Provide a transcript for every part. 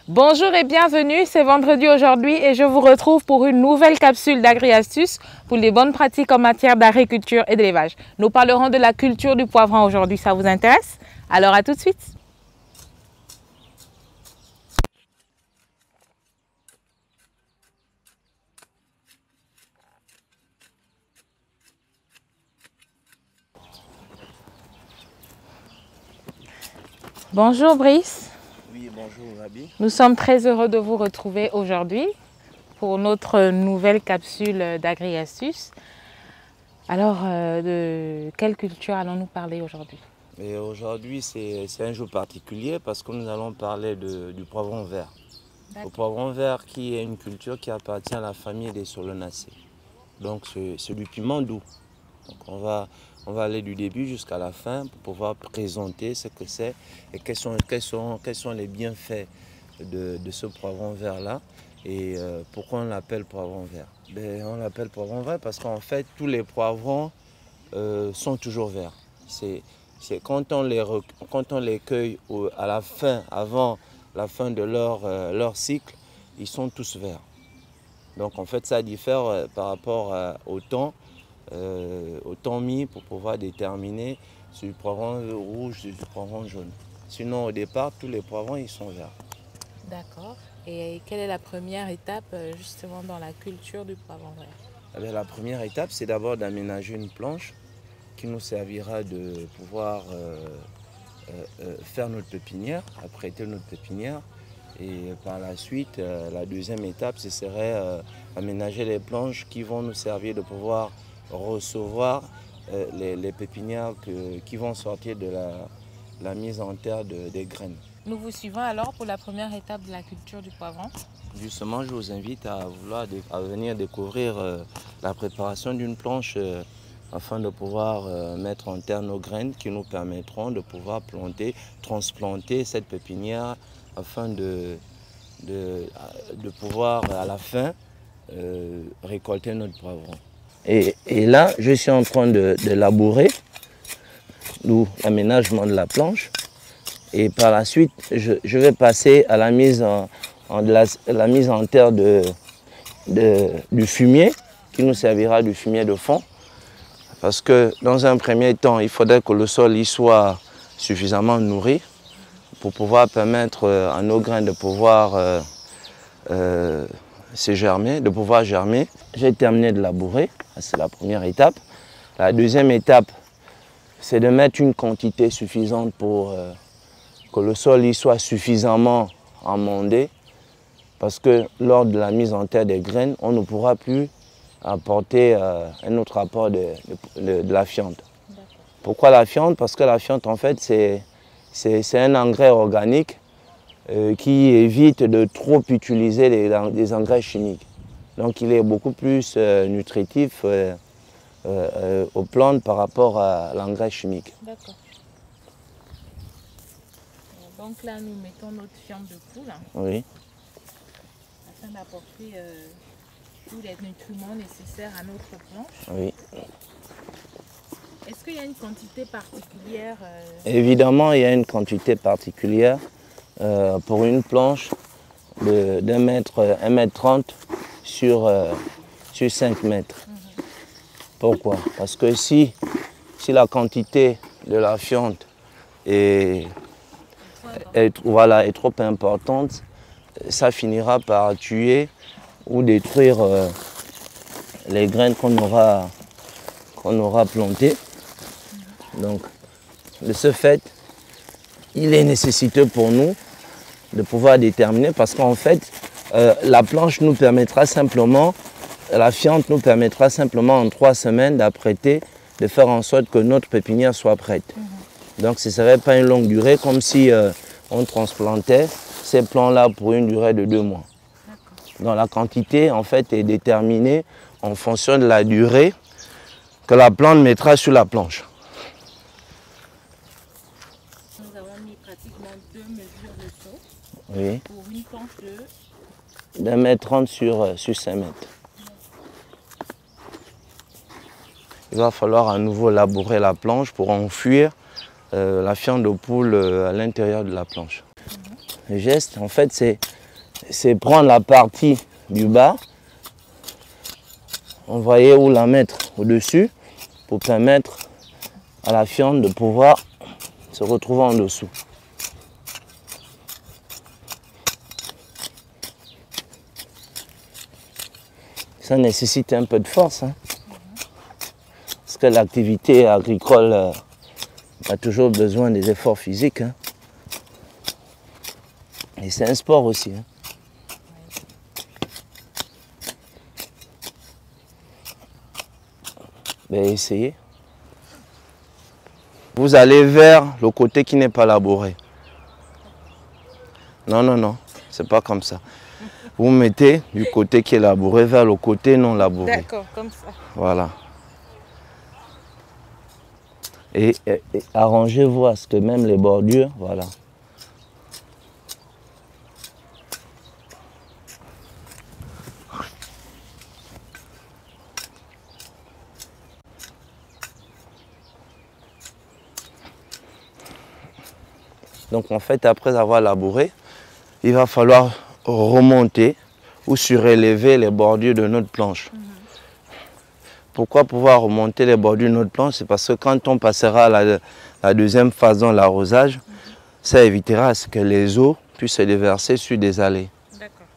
Bonjour et bienvenue, c'est vendredi aujourd'hui et je vous retrouve pour une nouvelle capsule d'Agri-Astuces pour les bonnes pratiques en matière d'agriculture et d'élevage. Nous parlerons de la culture du poivron aujourd'hui, ça vous intéresse? Alors à tout de suite. Bonjour Brice. Oui, bonjour Rabi. Nous sommes très heureux de vous retrouver aujourd'hui pour notre nouvelle capsule d'Agri-Astuces. Alors, de quelle culture allons-nous parler aujourd'hui? Et aujourd'hui, c'est un jour particulier parce que nous allons parler du poivron vert. Le poivron vert qui est une culture qui appartient à la famille des solanacées. Donc c'est du piment doux. Donc on va aller du début jusqu'à la fin pour pouvoir présenter ce que c'est et quels sont les bienfaits de ce poivron vert-là et pourquoi on l'appelle poivron vert. On l'appelle poivron vert parce qu'en fait, tous les poivrons sont toujours verts. C'est quand on les cueille à la fin, avant la fin de leur cycle, ils sont tous verts. Donc en fait, ça diffère par rapport au temps mis pour pouvoir déterminer si le poivron rouge ou le poivron jaune. Sinon, au départ, tous les poivrons, ils sont verts. D'accord. Et quelle est la première étape justement dans la culture du poivron vert? La première étape, c'est d'abord d'aménager une planche qui nous servira de pouvoir faire notre pépinière, apprêter notre pépinière. Et par la suite, la deuxième étape, ce serait aménager les planches qui vont nous servir de pouvoir recevoir les pépinières qui vont sortir de la mise en terre des graines. Nous vous suivons alors pour la première étape de la culture du poivron. Justement, je vous invite à venir découvrir la préparation d'une planche afin de pouvoir mettre en terre nos graines qui nous permettront de pouvoir transplanter cette pépinière afin de pouvoir à la fin récolter notre poivron. Et là, je suis en train de labourer, d'où l'aménagement de la planche. Et par la suite, je vais passer à la mise en terre du fumier, qui nous servira du fumier de fond. Parce que dans un premier temps, il faudrait que le sol y soit suffisamment nourri pour pouvoir permettre à nos grains de pouvoir germer. J'ai terminé de labourer, c'est la première étape. La deuxième étape, c'est de mettre une quantité suffisante pour que le sol y soit suffisamment amondé. Parce que lors de la mise en terre des graines, on ne pourra plus apporter un autre apport de la fiente. Pourquoi la fiente? Parce que la fiente, en fait, c'est un engrais organique qui évite de trop utiliser des engrais chimiques. Donc il est beaucoup plus nutritif aux plantes par rapport à l'engrais chimique. D'accord. Donc là, nous mettons notre fiente de poule. Oui. Afin d'apporter tous les nutriments nécessaires à notre planche. Oui. Est-ce qu'il y a une quantité particulière Évidemment, il y a une quantité particulière pour une planche de 1 mètre 30 sur 5 mètres. Pourquoi? Parce que si la quantité de la fiente est trop importante, ça finira par tuer ou détruire les graines qu'on aura plantées. Donc, de ce fait, il est nécessiteux pour nous de pouvoir déterminer parce qu'en fait, la fiente nous permettra simplement en 3 semaines d'apprêter, de faire en sorte que notre pépinière soit prête. Donc ce ne serait pas une longue durée comme si on transplantait ces plants-là pour une durée de 2 mois. Donc la quantité en fait est déterminée en fonction de la durée que la plante mettra sur la planche. Nous avons mis pratiquement 2 mesures de saut Oui. pour une planche de d'1 mètre 30 sur 5 mètres. Il va falloir à nouveau labourer la planche pour enfuir la fiente de poule à l'intérieur de la planche. Le geste, en fait, c'est prendre la partie du bas, envoyer ou la mettre au-dessus pour permettre à la fiente de pouvoir se retrouver en dessous. Ça nécessite un peu de force, hein, parce que l'activité agricole a toujours besoin des efforts physiques. Hein. Et c'est un sport aussi. Hein. Ben, essayez. Vous allez vers le côté qui n'est pas labouré. Non, non, non, c'est pas comme ça. Vous mettez du côté qui est labouré vers le côté non labouré. D'accord, comme ça. Voilà. Et arrangez-vous à ce que même les bordures, voilà. Donc en fait, après avoir labouré, il va falloir remonter ou surélever les bordures de notre planche. Pourquoi pouvoir remonter les bordures de notre planche? C'est parce que quand on passera à la deuxième phase dans l'arrosage, ça évitera à ce que les eaux puissent se déverser sur des allées. D'accord.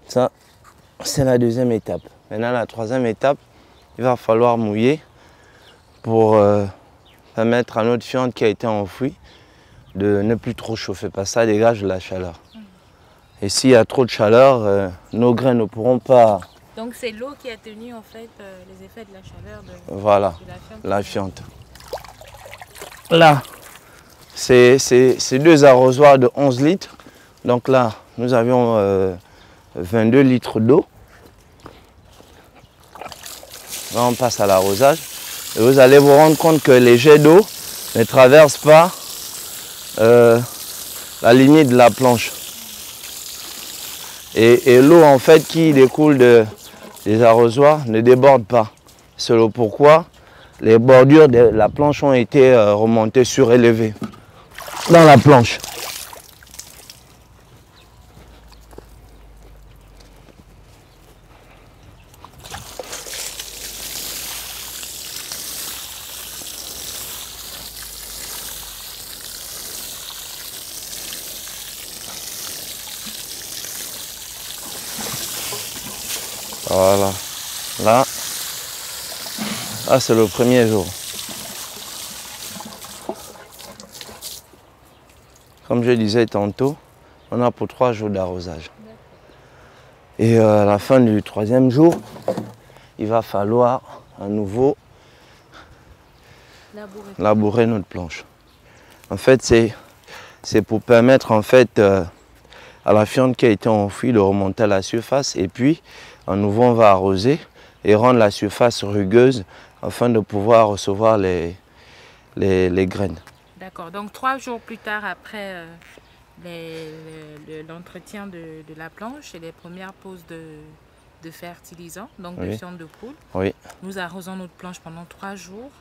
Ça, c'est la deuxième étape. Maintenant, la troisième étape, il va falloir mouiller pour permettre à notre fiente qui a été enfouie de ne plus trop chauffer, parce que ça dégage de la chaleur. Et s'il y a trop de chaleur, nos grains ne pourront pas... Donc c'est l'eau qui a tenu en fait les effets de la chaleur de, Voilà, de la fiente. Là, c'est deux arrosoirs de 11 litres. Donc là, nous avions 22 litres d'eau. Là, on passe à l'arrosage. Et vous allez vous rendre compte que les jets d'eau ne traversent pas la lignée de la planche. Et l'eau en fait qui découle des arrosoirs ne déborde pas. C'est le pourquoi les bordures de la planche ont été remontées, surélevées dans la planche. Voilà, là c'est le premier jour. Comme je disais tantôt, on a pour 3 jours d'arrosage. Et à la fin du troisième jour, il va falloir à nouveau labourer notre planche. En fait, c'est pour permettre en fait à la fiente qui a été enfouie de remonter à la surface, et puis à nouveau on va arroser et rendre la surface rugueuse afin de pouvoir recevoir les graines. D'accord, donc 3 jours plus tard après l'entretien de la planche et les premières pauses de fertilisant, donc de fiente de poule, oui, nous arrosons notre planche pendant 3 jours,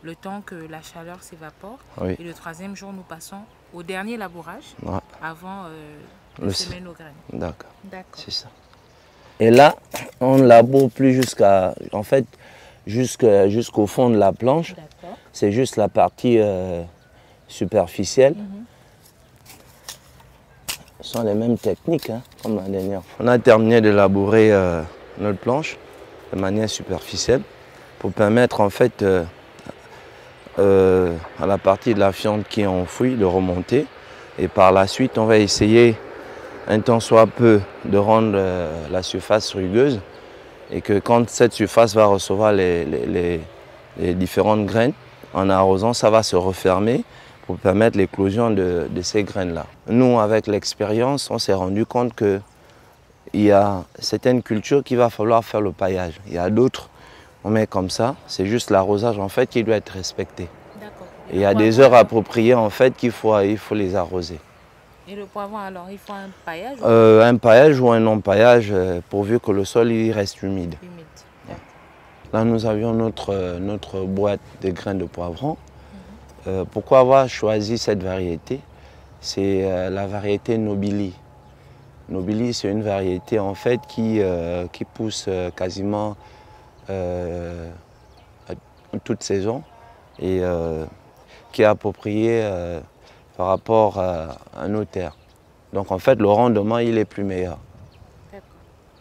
le temps que la chaleur s'évapore. Oui. Et le troisième jour, nous passons au dernier labourage avant de semer nos graines. D'accord, D'accord. c'est ça. Et là, on ne laboure plus jusqu'au fond de la planche. C'est juste la partie superficielle. Ce sont les mêmes techniques hein, comme la dernière fois. On a terminé de labourer notre planche de manière superficielle pour permettre en fait à la partie de la fiente qui est enfouie, de remonter. Et par la suite, on va essayer un tant soit peu de rendre la surface rugueuse et que quand cette surface va recevoir les différentes graines, en arrosant, ça va se refermer pour permettre l'éclosion de ces graines-là. Nous, avec l'expérience, on s'est rendu compte qu'il y a certaines cultures qu'il va falloir faire le paillage. Il y a d'autres, on met comme ça, c'est juste l'arrosage en fait qui doit être respecté. Et il y a des heures appropriées en fait qu'il faut les arroser. Et le poivron alors, il faut un paillage un paillage ou un non-paillage pourvu que le sol il reste humide. Là, nous avions notre boîte de graines de poivron. Pourquoi avoir choisi cette variété? C'est la variété Nobili. Nobili, c'est une variété en fait qui pousse quasiment à toute saison et qui est appropriée par rapport à nos terres. Donc en fait, le rendement, il est plus meilleur.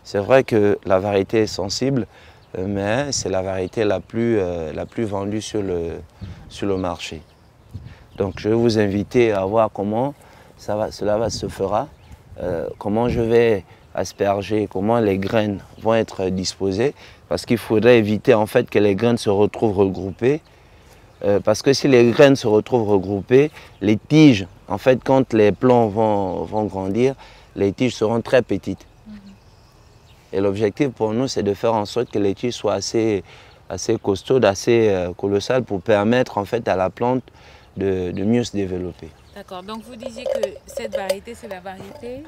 C'est vrai que la variété est sensible, mais c'est la variété la plus vendue sur le marché. Donc je vais vous inviter à voir comment cela se fera, comment je vais asperger, comment les graines vont être disposées, parce qu'il faudrait éviter en fait que les graines se retrouvent regroupées, parce que si les graines se retrouvent regroupées, les tiges, en fait quand les plants vont grandir, les tiges seront très petites. Et l'objectif pour nous, c'est de faire en sorte que les tiges soient assez costaudes, assez colossales pour permettre en fait à la plante de mieux se développer. D'accord, donc vous disiez que cette variété, c'est la variété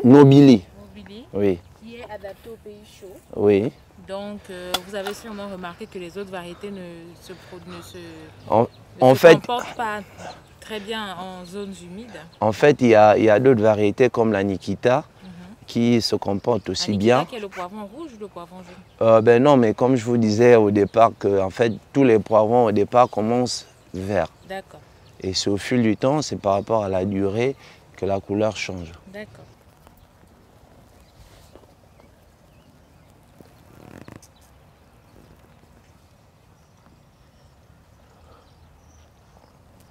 Nobili. Nobili, Oui. Qui est adaptée au pays chaud. Oui. Donc vous avez sûrement remarqué que les autres variétés ne se comportent pas très bien en zones humides. En fait, il y a d'autres variétés comme la Nikita qui se comportent aussi bien. La Nikita qui est le poivron rouge ou le poivron jaune? Ben non, mais comme je vous disais au départ, que en fait, tous les poivrons au départ commencent verts. D'accord. Et c'est au fil du temps, c'est par rapport à la durée que la couleur change. D'accord.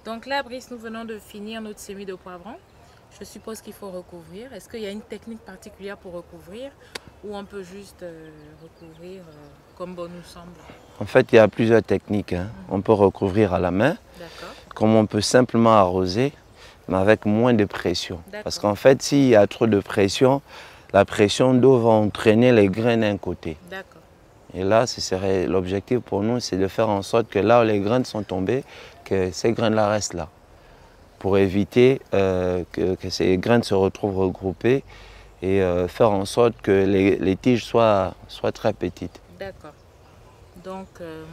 Donc là, Brice, nous venons de finir notre semis de poivron. Je suppose qu'il faut recouvrir. Est-ce qu'il y a une technique particulière pour recouvrir ou on peut juste recouvrir comme bon nous semble? En fait, il y a plusieurs techniques. On peut recouvrir à la main, comme on peut simplement arroser, mais avec moins de pression. Parce qu'en fait, s'il y a trop de pression, la pression d'eau va entraîner les graines d'un côté. Et là, l'objectif pour nous, c'est de faire en sorte que là où les graines sont tombées, que ces graines-là restent là, pour éviter que ces graines se retrouvent regroupées et faire en sorte que les tiges soient très petites. D'accord. Donc,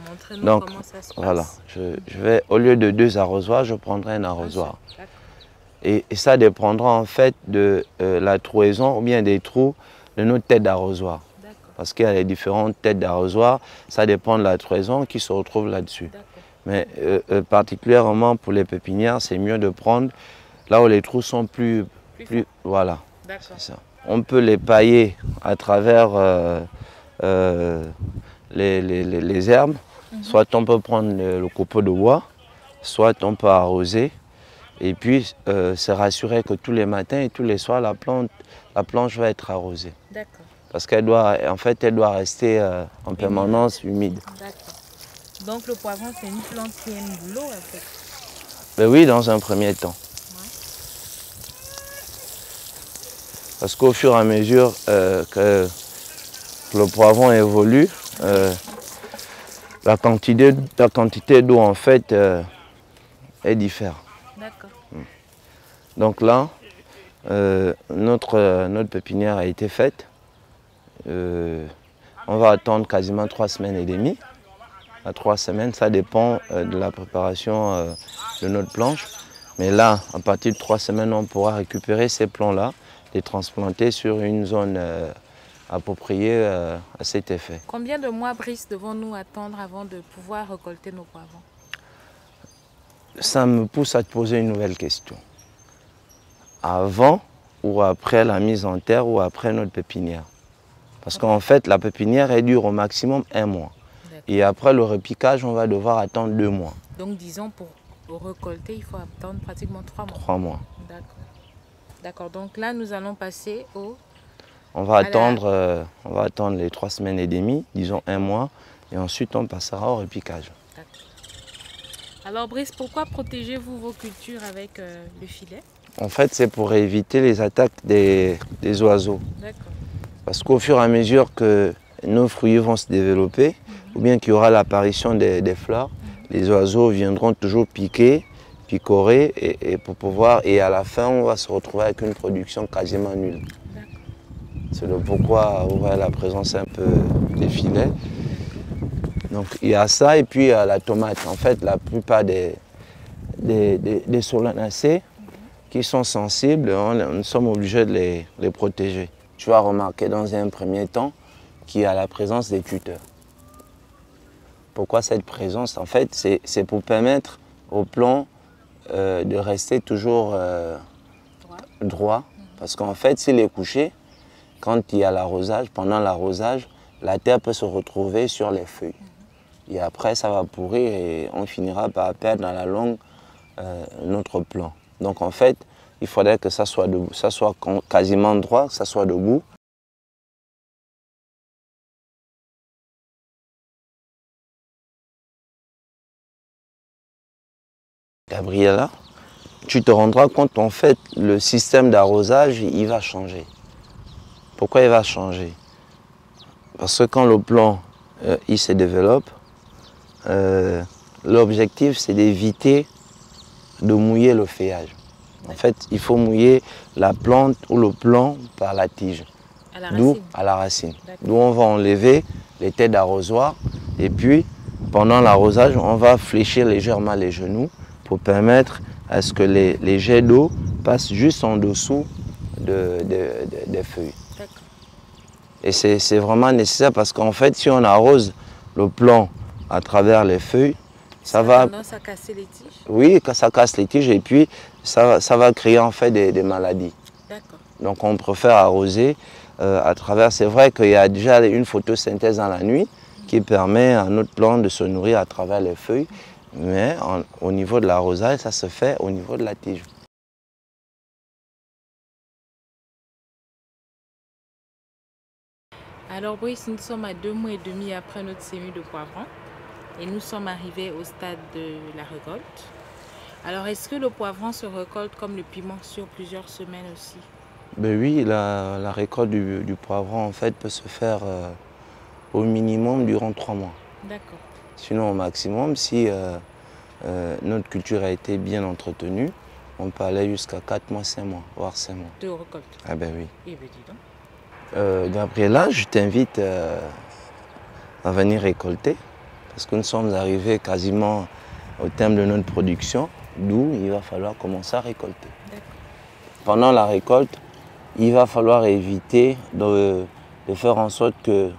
montrez-nous comment ça se passe. Voilà, je vais, au lieu de 2 arrosoirs, je prendrai un arrosoir. Et ça dépendra en fait de la trouaison ou bien des trous de notre tête d'arrosoir. Parce qu'il y a les différentes têtes d'arrosoir, ça dépend de la trouaison qui se retrouve là-dessus. Mais particulièrement pour les pépinières, c'est mieux de prendre là où les trous sont plus voilà, c'est ça. On peut les pailler à travers les herbes. Soit on peut prendre le copeau de bois, soit on peut arroser. Et puis se rassurer que tous les matins et tous les soirs, la planche va être arrosée. Parce qu'elle doit rester en permanence humide. Donc le poivron, c'est une plante qui aime l'eau en fait? Ben oui, dans un premier temps. Parce qu'au fur et à mesure que le poivron évolue, la quantité d'eau en fait est différente. Donc là, notre pépinière a été faite. On va attendre quasiment 3 semaines et demie. À 3 semaines, ça dépend de la préparation de notre planche. Mais là, à partir de 3 semaines, on pourra récupérer ces plants-là, les transplanter sur une zone appropriée à cet effet. Combien de mois, Brice, devons-nous attendre avant de pouvoir récolter nos poivrons? Ça me pousse à te poser une nouvelle question. Avant ou après la mise en terre ou après notre pépinière? Parce qu'en fait, la pépinière, elle dure au maximum 1 mois. Et après le repiquage, on va devoir attendre 2 mois. Donc disons pour récolter, il faut attendre pratiquement 3 mois. 3 mois. D'accord. D'accord. Donc là, nous allons passer au... On va attendre les 3 semaines et demie, disons 1 mois, et ensuite on passera au repiquage. Alors Brice, pourquoi protégez-vous vos cultures avec le filet? En fait, c'est pour éviter les attaques des oiseaux. D'accord. Parce qu'au fur et à mesure que nos fruits vont se développer, ou bien qu'il y aura l'apparition des fleurs, les oiseaux viendront toujours piquer, picorer, et à la fin, on va se retrouver avec une production quasiment nulle. C'est le pourquoi vous voyez la présence un peu des filets. Donc il y a ça et puis la tomate. En fait, la plupart des solanacées qui sont sensibles, nous sommes obligés de les protéger. Tu vas remarquer dans un premier temps qu'il y a la présence des tuteurs. Pourquoi cette présence? En fait, c'est pour permettre au plant de rester toujours droit. Parce qu'en fait, s'il est couché, quand il y a l'arrosage, pendant l'arrosage, la terre peut se retrouver sur les feuilles. Et après, ça va pourrir et on finira par perdre dans la longue notre plant. Donc en fait, il faudrait que ça soit debout, ça soit quasiment droit, que ça soit debout. Gabriela, tu te rendras compte en fait le système d'arrosage, il va changer. Pourquoi il va changer? Parce que quand le plant il se développe, l'objectif c'est d'éviter de mouiller le feuillage. En fait, il faut mouiller la plante ou le plant par la tige, d'où à la racine. D'où on va enlever les têtes d'arrosoir et puis pendant l'arrosage, on va fléchir légèrement les genoux pour permettre à ce que les jets d'eau passent juste en dessous des feuilles. Et c'est vraiment nécessaire parce qu'en fait, si on arrose le plant à travers les feuilles, ça va... tendance à casser les tiges? Oui, ça casse les tiges et puis ça va créer en fait des maladies. D'accord. Donc on préfère arroser à travers... C'est vrai qu'il y a déjà une photosynthèse dans la nuit qui permet à notre plant de se nourrir à travers les feuilles, mais au niveau de l'arrosage, ça se fait au niveau de la tige. Alors Brice, nous sommes à 2 mois et demi après notre semis de poivron et nous sommes arrivés au stade de la récolte. Alors est-ce que le poivron se récolte comme le piment sur plusieurs semaines aussi? Ben oui, la récolte du poivron en fait peut se faire au minimum durant 3 mois. D'accord. Sinon au maximum, si notre culture a été bien entretenue, on peut aller jusqu'à 4 mois, 5 mois, voire 5 mois. De récolte? Ah ben oui. Eh bien dis donc. Gabriela, je t'invite à venir récolter parce que nous sommes arrivés quasiment au terme de notre production, d'où il va falloir commencer à récolter. Pendant la récolte, il va falloir éviter de faire en sorte que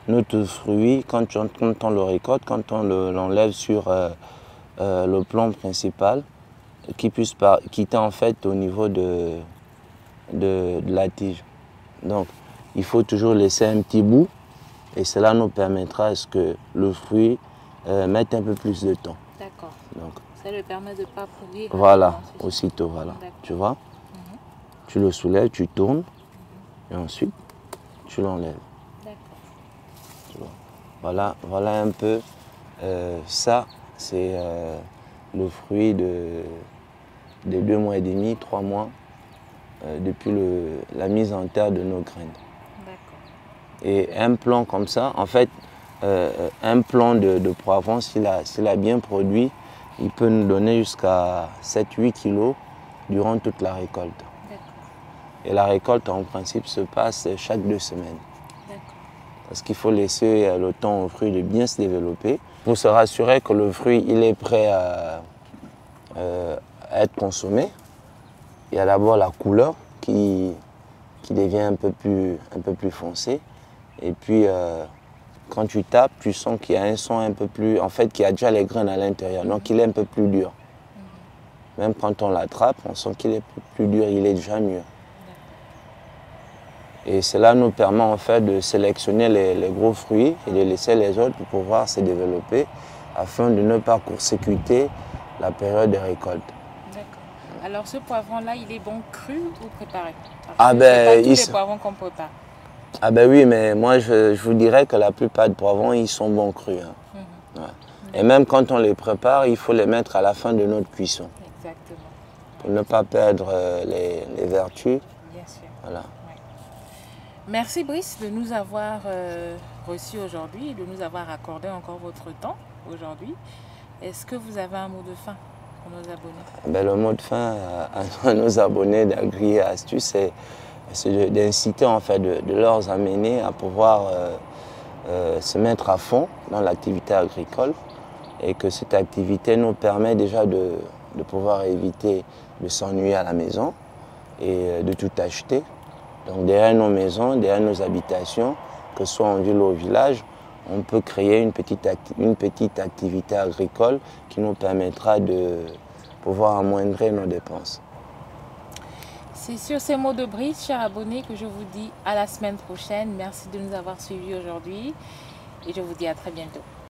notre fruit, quand on le récolte, quand on l'enlève sur le plant principal, qu'il puisse quitter en fait au niveau de la tige. Donc, il faut toujours laisser un petit bout et cela nous permettra à ce que le fruit mette un peu plus de temps. D'accord. Donc, ça lui permet de ne pas pourrir. Voilà, aussitôt, voilà. Tu vois, tu le soulèves, tu tournes et ensuite tu l'enlèves. D'accord. Voilà un peu, ça c'est le fruit de 2 mois et demi, 3 mois depuis la mise en terre de nos graines. Et un plant comme ça, en fait, un plant de poivron, s'il a bien produit, il peut nous donner jusqu'à 7-8 kilos durant toute la récolte. Et la récolte, en principe, se passe chaque 2 semaines. Parce qu'il faut laisser le temps au fruit de bien se développer pour se rassurer que le fruit il est prêt à être consommé. Il y a d'abord la couleur qui devient un peu plus foncée. Et puis, quand tu tapes, tu sens qu'il y a un son un peu plus... En fait, qu'il y a déjà les graines à l'intérieur. Donc, il est un peu plus dur. Même quand on l'attrape, on sent qu'il est plus dur, il est déjà mûr. Et cela nous permet en fait de sélectionner les gros fruits et de laisser les autres pour pouvoir se développer afin de ne pas court-circuiter la période de récolte. D'accord. Alors ce poivron-là, il est bon cru ou préparé? Ah ben, tous les poivrons qu'on prépare. Ah ben oui, mais moi je vous dirais que la plupart des poivrons, ils sont bons crus. Hein. Ouais. Et même quand on les prépare, il faut les mettre à la fin de notre cuisson. Exactement. Pour ne pas perdre les vertus. Bien sûr. Voilà. Ouais. Merci Brice de nous avoir reçus aujourd'hui et de nous avoir accordé encore votre temps aujourd'hui. Est-ce que vous avez un mot de fin pour nos abonnés? Ben, le mot de fin à nos abonnés d'Agri et Astuces, c'est d'inciter en fait, de leur amener à pouvoir se mettre à fond dans l'activité agricole et que cette activité nous permet déjà de pouvoir éviter de s'ennuyer à la maison et de tout acheter. Donc derrière nos maisons, derrière nos habitations, que ce soit en ville ou au village, on peut créer une petite activité agricole qui nous permettra de pouvoir amoindrir nos dépenses. C'est sur ces mots de Brice, chers abonnés, que je vous dis à la semaine prochaine. Merci de nous avoir suivis aujourd'hui et je vous dis à très bientôt.